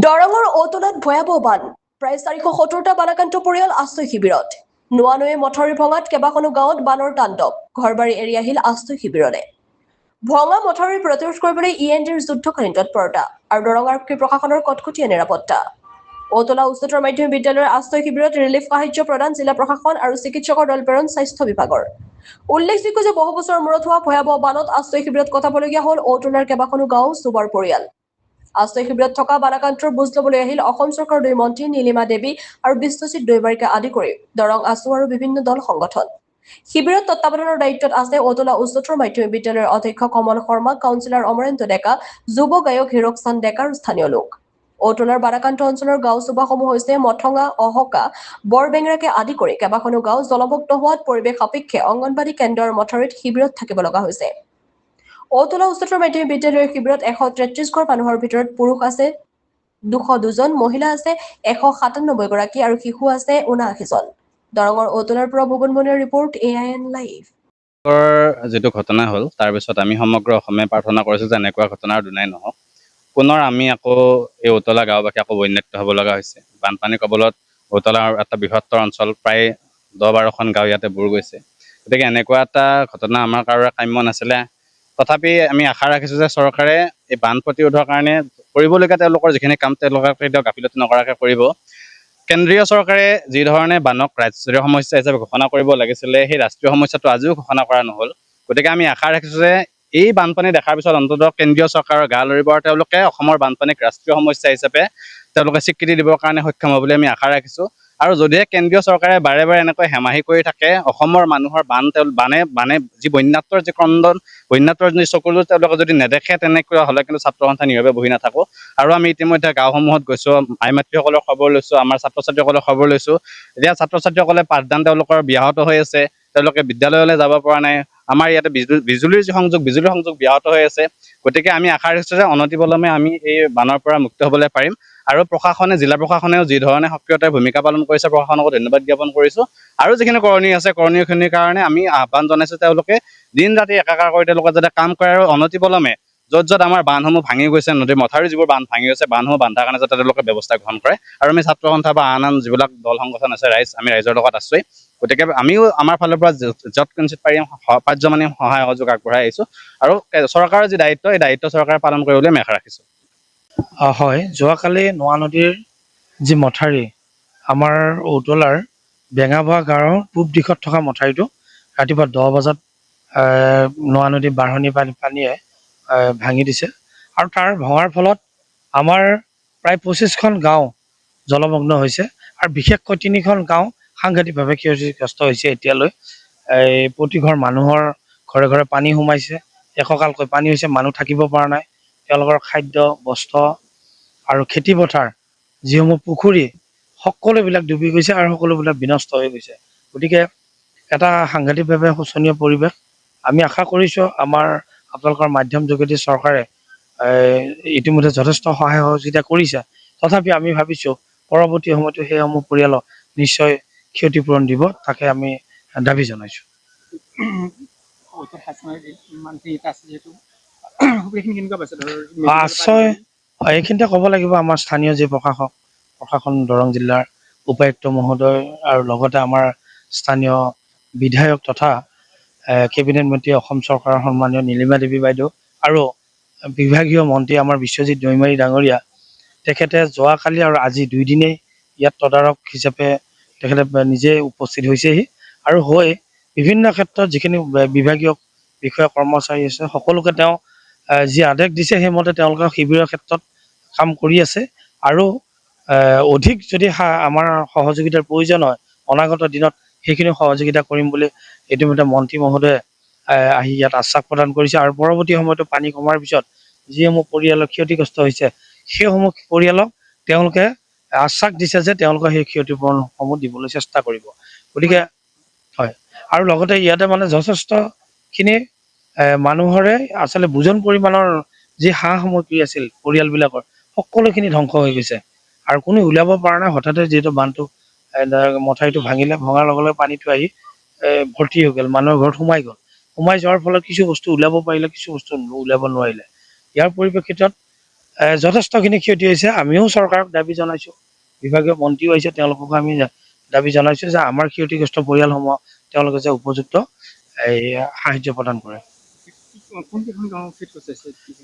দৰঙৰ ঔতলাত ভয়াৱহ বান প্ৰায় 470টা বানাক্ৰান্ত পৰিয়াল আশ্ৰয় শিবিৰত নোৱানৈয়ে মথাউৰি ভঙাত কেইবাখনো গাঁৱত বানৰ তাণ্ডৱ ঘৰবাৰী এৰি আহিল আশ্ৰয় শিবিৰলৈ ভঙা মথাউৰি প্ৰতিৰোধ কৰিবলৈ ইএনডিৰ যুদ্ধকালীন তৎপৰতা আৰু দৰং আৰক্ষী প্ৰশাসনৰ কটকটীয়া নিৰাপত্তা ঔতলা উচ্চতৰ মাধ্যমিক বিদ্যালয়ৰ আশ্ৰয় শিবিৰত ৰিলিফ সাহায্য প্ৰদান জিলা প্ৰশাসন আৰু চিকিৎসকৰ দল প্ৰেৰণ স্বাস্থ্য বিভাগৰ উল্লেখযোগ্য যে বহু বছৰৰ মূৰত হোৱা ভয়াৱহ বানত আশ্ৰয় শিবিৰত কটাবলগীয়া হ'ল ঔতলাৰ কেইবাখনো গাঁও চুবৰ পৰিয়াল আশ্ৰয় শিবিৰত থকা বানাক্ৰান্তৰ বুজ ল'বলৈ আহিল অসম চৰকাৰৰ দুই মন্ত্ৰী নীলিমা দেৱী আৰু বিশ্বজিৎ দৈমাৰীকে আদি কৰি দৰং আছু আৰু বিভিন্ন দল সংগঠন শিবিৰত তত্বাৱধানৰ দায়িত্বত আছে ঔতলা উচ্চতৰ মাধ্যমিক বিদ্যালয়ৰ অধ্যক্ষ কমল শৰ্মা কাউন্সিলৰ অমৰেন্দ্ৰ ডেকা যুৱ গায়ক হীৰক চান্দ ডেকা আৰু স্থানীয় লোক ঔতলাৰ বানাক্ৰান্ত অঞ্চলৰ গাঁও চুবাসমূহ হৈছে মঠঙা অহকা বৰবেঙৰাকে আদি কৰি কেইবাখনো গাঁও জলমগ্ন হোৱাত পৰিৱেশ সাপেক্ষে অংগনবাদী কেন্দ্ৰৰ মথাউৰিত শিবিৰত থাকিব লগা হৈছে ঔতলা উচ্চতৰ মাধ্যমিক বিদ্যালয়ৰ শিবিৰত 133 ঘৰ মানুহৰ ভিতৰত পুৰুষ আছে 202 জন মহিলা আছে 197 গৰাকী আৰু শিশু আছে 79 জন দৰঙৰ ঔতলাৰ পৰা ভুবন মনিৰ ৰিপৰ্ট AIN লাইভ যিটো ঘটনা হ'ল তাৰ পিছত আমি সমগ্ৰ অসমে প্ৰাৰ্থনা কৰিছোঁ যে এনেকুৱা ঘটনাৰ দুনাই নহওক পুনৰ আমি আকৌ এই ঔতলা গাঁওবাসী আকৌ বন্যাক্ত হ'ব লগা হৈছে বানপানীৰ কবলত ঔতলাৰ এটা বৃহত্তৰ অঞ্চল প্ৰায় 10-12খন গাঁও ইয়াতে বুৰ গৈছে গতিকে এনেকুৱা এটা ঘটনা আমাৰ কাৰোৰে কাম্য নাছিলে তথাপি আমি আশা ৰাখিছোঁ যে চৰকাৰে এই বান প্ৰতিৰোধৰ কাৰণে কৰিবলগীয়া তেওঁলোকৰ যিখিনি কাম তেওঁলোকে কেতিয়াও গাফিলতি নকৰাকৈ কৰিব কেন্দ্ৰীয় চৰকাৰে যি ধৰণে বানক ৰাষ্ট্ৰীয় সমস্যা হিচাপে ঘোষণা কৰিব লাগিছিলে সেই ৰাষ্ট্ৰীয় সমস্যাটো আজিও ঘোষণা কৰা নহ'ল গতিকে আমি আশা ৰাখিছোঁ যে এই বানপানী দেখাৰ পিছত অন্ততঃ কেন্দ্ৰীয় চৰকাৰৰ গা লৰিব আৰু তেওঁলোকে অসমৰ বানপানীক ৰাষ্ট্ৰীয় সমস্যা হিচাপে তেওঁলোকে স্বীকৃতি দিবৰ কাৰণে সক্ষম হ'ব বুলি আমি আশা ৰাখিছোঁ আৰু যদিহে কেন্দ্ৰীয় চৰকাৰে বাৰে বাৰে এনেকৈ হেমাহি কৰি থাকে অসমৰ মানুহৰ বানে যি বন্যাত্মৰ যি ক্ৰন্দন বন্যাত্মৰ যি চকুলো তেওঁলোকে যদি নেদেখে তেনেকুৱা হ'লে কিন্তু ছাত্ৰ সন্থা নীৰৱে বহি নাথাকোঁ আৰু আমি ইতিমধ্যে গাঁওসমূহত গৈছোঁ আই মাতৃসকলৰ খবৰ লৈছোঁ আমাৰ ছাত্ৰ ছাত্ৰীসকলৰ খবৰ লৈছোঁ এতিয়া ছাত্ৰ ছাত্ৰীসকলে পাঠদান তেওঁলোকৰ ব্যাহত হৈ আছে তেওঁলোকে বিদ্যালয়লৈ যাব পৰা নাই আমাৰ ইয়াতে বিজুলীৰ সংযোগ ব্যাহত হৈ আছে গতিকে আমি আশা ৰাখিছোঁ যে অনতিপলমে আমি এই বানৰ পৰা মুক্ত হ'বলৈ পাৰিম আৰু প্ৰশাসনে জিলা প্ৰশাসনেও যি ধৰণে সক্ৰিয়তাৰ ভূমিকা পালন কৰিছে প্ৰশাসনকো ধন্যবাদ জ্ঞাপন কৰিছোঁ আৰু যিখিনি কৰণীয় আছে কৰণীয়খিনিৰ কাৰণে আমি আহ্বান জনাইছোঁ তেওঁলোকে দিন ৰাতি একাকাৰ কৰি তেওঁলোকে যাতে কাম কৰে আৰু অনতিপলমে য'ত আমাৰ বান্ধসমূহ ভাঙি গৈছে নদীৰ মথাউৰি যিবোৰ বান্ধ ভাঙি গৈছে বান্ধসমূহ বান্ধাৰ কাৰণে যাতে তেওঁলোকে ব্যৱস্থা গ্ৰহণ কৰে আৰু আমি ছাত্ৰ সন্থা বা আন যিবিলাক দল সংগঠন আছে আমি ৰাইজৰ লগত আছোঁৱেই গতিকে আমিও আমাৰ ফালৰ পৰা য'ত কিঞ্চিত পাৰিম পাৰ্যমানে সহায় সহযোগ আগবঢ়াই আহিছোঁ আৰু চৰকাৰৰ যি দায়িত্ব এই দায়িত্ব চৰকাৰে পালন কৰিবলৈ আমি আশা ৰাখিছোঁ হয় যোৱাকালি নোৱা নদীৰ যি মথাউৰি আমাৰ ঔতলাৰ বেঙাবোৱা গাঁৱৰ পূব দিশত থকা মথাউৰিটো ৰাতিপুৱা 10 বজাত নোৱা নদী বাঢ়নি পানীয়ে ভাঙি দিছে আৰু তাৰ ভঙাৰ ফলত আমাৰ প্ৰায় 25খন গাঁও জলমগ্ন হৈছে আৰু বিশেষকৈ 3খন গাঁও সাংঘাতিকভাৱে ক্ষতিগ্ৰস্ত হৈছে এতিয়ালৈ প্ৰতি ঘৰ মানুহৰ ঘৰে ঘৰে পানী সোমাইছে এককালকৈ পানী হৈছে মানুহ থাকিব পৰা নাই তেওঁলোকৰ খাদ্য বস্ত্ৰ আৰু খেতিপথাৰ যিসমূহ পুখুৰী সকলোবিলাক ডুবি গৈছে আৰু সকলোবিলাক বিনষ্ট হৈ গৈছে গতিকে এটা সাংঘাতিকভাৱে শোচনীয় পৰিৱেশ আমি আশা কৰিছোঁ আমাৰ আপোনালোকৰ মাধ্যম যোগেদি চৰকাৰে ইতিমধ্যে যথেষ্ট সহায় সহযোগিতা কৰিছে তথাপি আমি ভাবিছোঁ পৰৱৰ্তী সময়তো সেইসমূহ পৰিয়ালক নিশ্চয় ক্ষতিপূৰণ দিব তাকে আমি দাবী জনাইছোঁ আশ্ৰয় এইখিনিতে ক'ব লাগিব আমাৰ স্থানীয় যি প্ৰশাসন দৰং জিলাৰ উপায়ুক্ত মহোদয় আৰু লগতে আমাৰ স্থানীয় বিধায়ক তথা কেবিনেট মন্ত্ৰী অসম চৰকাৰৰ সন্মানীয় নীলিমা দেৱী বাইদেউ আৰু বিভাগীয় মন্ত্ৰী আমাৰ বিশ্বজিৎ দৈমাৰী ডাঙৰীয়া তেখেতে যোৱাকালি আৰু আজি 2 দিনেই ইয়াত তদাৰক হিচাপে তেখেতে নিজে উপস্থিত হৈছেহি আৰু হৈ বিভিন্ন ক্ষেত্ৰত যিখিনি বিভাগীয় বিষয়া কৰ্মচাৰী আছে সকলোকে তেওঁ যি আদেশ দিছে সেইমতে তেওঁলোকে শিবিৰৰ ক্ষেত্ৰত কাম কৰি আছে আৰু অধিক যদি আমাৰ সহযোগিতাৰ প্ৰয়োজন হয় অনাগত দিনত সেইখিনি সহযোগিতা কৰিম বুলি ইতিমধ্যে মন্ত্ৰী মহোদয়ে আহি ইয়াত আশ্বাস প্ৰদান কৰিছে আৰু পৰৱৰ্তী সময়তো পানী কমাৰ পিছত যিসমূহ পৰিয়ালৰ ক্ষতিগ্ৰস্ত হৈছে সেইসমূহ পৰিয়ালক তেওঁলোকে আশ্বাস দিছে যে তেওঁলোকে সেই ক্ষতিপূৰণসমূহ দিবলৈ চেষ্টা কৰিব গতিকে হয় আৰু লগতে ইয়াতে মানে যথেষ্টখিনি মানুহৰে আচলতে বুজন পৰিমাণৰ যি সা সামগ্ৰী আছিল পৰিয়ালবিলাকৰ সকলোখিনি ধ্বংস হৈ গৈছে আৰু কোনো ওলাব পৰা নাই হঠাতে যিহেতু বানটো মথাউৰিটো ভঙাৰ লগে লগে পানীটো আহি ভৰ্তি হৈ গ'ল মানুহৰ ঘৰত সোমাই যোৱাৰ ফলত কিছু বস্তু ওলাব পাৰিলে কিছু বস্তু ওলাব নোৱাৰিলে ইয়াৰ পৰিপ্ৰেক্ষিতত যথেষ্টখিনি ক্ষতি হৈছে। আমিও চৰকাৰক দাবী জনাইছোঁ, বিভাগীয় মন্ত্ৰীও আহিছে, তেওঁলোককো আমি দাবী জনাইছোঁ যে আমাৰ ক্ষতিগ্ৰস্ত পৰিয়ালসমূহ তেওঁলোকে যে উপযুক্ত এই সাহায্য প্ৰদান কৰে।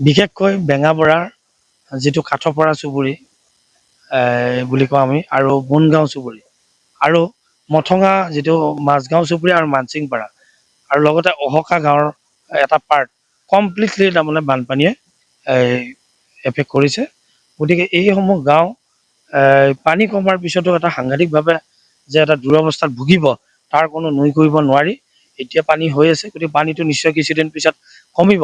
বিশেষকৈ বেঙাবৰাৰ যিটো কাঠপৰা চুবুৰী বুলি কওঁ আমি, আৰু বুনগাঁও চুবুৰী, আৰু মঠঙা যিটো মাজগাঁও চুবুৰী আৰু মানচিংপাৰা, আৰু লগতে অহকা গাঁৱৰ এটা পাৰ্ট কমপ্লিটলি তাৰমানে বানপানীয়ে এফেক্ট কৰিছে। গতিকে এইসমূহ গাঁও পানী কমাৰ পিছতো এটা সাংঘাতিকভাৱে যে এটা দুৰৱস্থাত ভুগিব তাৰ কোনো নুই কৰিব নোৱাৰি। এতিয়া পানী হৈ আছে, গতিকে পানীটো নিশ্চয় কিছুদিন পিছত কমিব।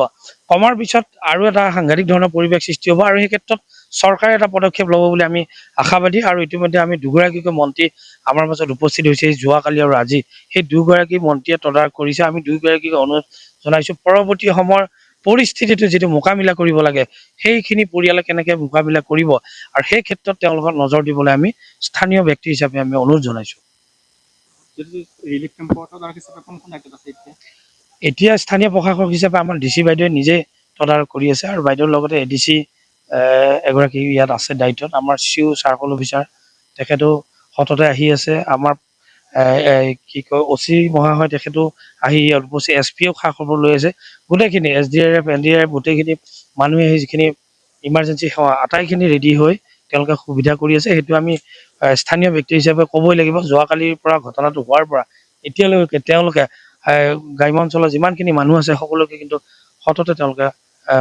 কমাৰ পিছত আৰু এটা সাংঘাতিক ধৰণৰ পৰিৱেশ সৃষ্টি হ'ব, আৰু সেই ক্ষেত্ৰত চৰকাৰে এটা পদক্ষেপ ল'ব বুলি আমি আশাবাদী। আৰু ইতিমধ্যে আমি দুগৰাকীকৈ মন্ত্ৰী আমাৰ মাজত উপস্থিত হৈছে, যোৱাকালি আৰু আজি। সেই দুগৰাকী মন্ত্ৰীয়ে তদাৰক কৰিছে। আমি দুয়োগৰাকীক অনুৰোধ জনাইছোঁ, পৰৱৰ্তী সময়ৰ পৰিস্থিতিটো যিটো মোকাবিলা কৰিব লাগে, সেইখিনি পৰিয়ালে কেনেকৈ মোকাবিলা কৰিব, আৰু সেই ক্ষেত্ৰত তেওঁলোকক নজৰ দিবলৈ আমি স্থানীয় ব্যক্তি হিচাপে আমি অনুৰোধ জনাইছোঁ। এতিয়া স্থানীয় প্ৰশাসক হিচাপে আমাৰ DC বাইদেৱে নিজে তদাৰক কৰি আছে, আৰু বাইদেউৰ লগতে ADC এগৰাকী ইয়াত আছে দায়িত্বত। আমাৰ CU চাৰ্কল অফিচাৰ তেখেতো সততে আহি আছে। আমাৰ কি কয় OC মহাশয় তেখেতো আহি উপস্থিত, SPও খা খবৰ লৈ আছে। গোটেইখিনি SDRF NDRF গোটেইখিনি মানুহে আহি যিখিনি ইমাৰ্জেঞ্চি সেৱা আটাইখিনি ৰেডি হৈ তেওঁলোকে সুবিধা কৰি আছে। সেইটো আমি স্থানীয় ব্যক্তি হিচাপে ক'বই লাগিব। যোৱাকালিৰ পৰা ঘটনাটো হোৱাৰ পৰা এতিয়ালৈকে তেওঁলোকে গ্ৰাম্য অঞ্চলৰ যিমানখিনি মানুহ আছে সকলোকে কিন্তু সততে তেওঁলোকে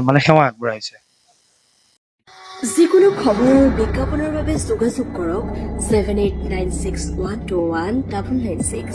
মানে সেৱা আগবঢ়াইছে। যিকোনো খবৰ আৰু বিজ্ঞাপনৰ বাবে যোগাযোগ কৰক 7896121996।